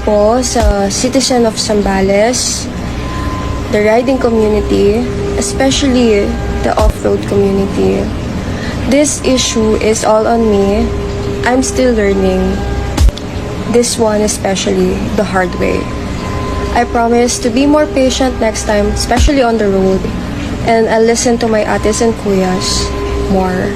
po sa citizen of Zambales, the riding community, especially the off-road community. This issue is all on me. I'm still learning. This one especially the hard way. I promise to be more patient next time, especially on the road. And I'll listen to my ates and kuyas more.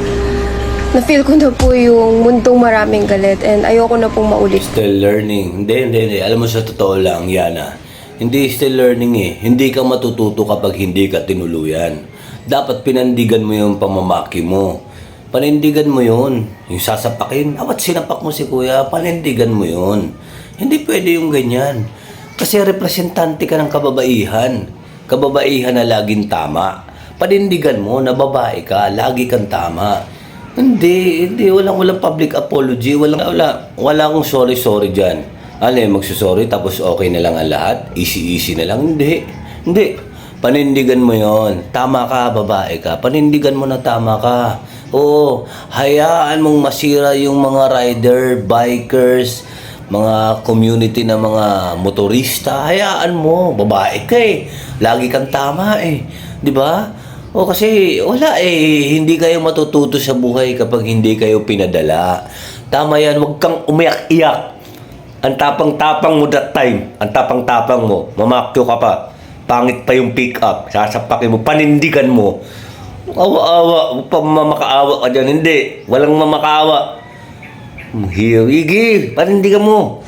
Na-feel ko na po yung mundong maraming galit and ayoko na pong maulit. Still learning. Hindi. Alam mo, sa totoo lang, Yana. Hindi still learning eh. Hindi ka matututo kapag hindi ka tinuluyan. Dapat pinandigan mo yung pamamaki mo. Panindigan mo yun. Yung sasapakin, awat sinapak mo si kuya, panindigan mo yun. Hindi pwede yung ganyan. Kasi representante ka ng kababaihan. Kababaihan na laging tama. Panindigan mo na babae ka, lagi kang tama. Hindi. Walang public apology. Wala akong sorry dyan. Ano eh, magsusorry tapos okay na lang ang lahat? Easy na lang? Hindi. Panindigan mo yon. Tama ka, babae ka. Panindigan mo na tama ka. Oo, hayaan mong masira yung mga rider, bikers, mga community na mga motorista. Hayaan mo, babae ka eh. Lagi kang tama eh. Di ba? O kasi wala eh, hindi kayo matututo sa buhay kapag hindi kayo pinadala. Tama yan, huwag kang umiyak-iyak. Ang tapang-tapang mo that time. Ang tapang-tapang mo. Mamakyo ka pa. Pangit pa yung pick-up. Sasapakin mo. Panindigan mo. Awa-awa. Huwag pa mamakaawa ka dyan. Hindi. Walang mamakaawa. Hiyagi. Panindigan mo.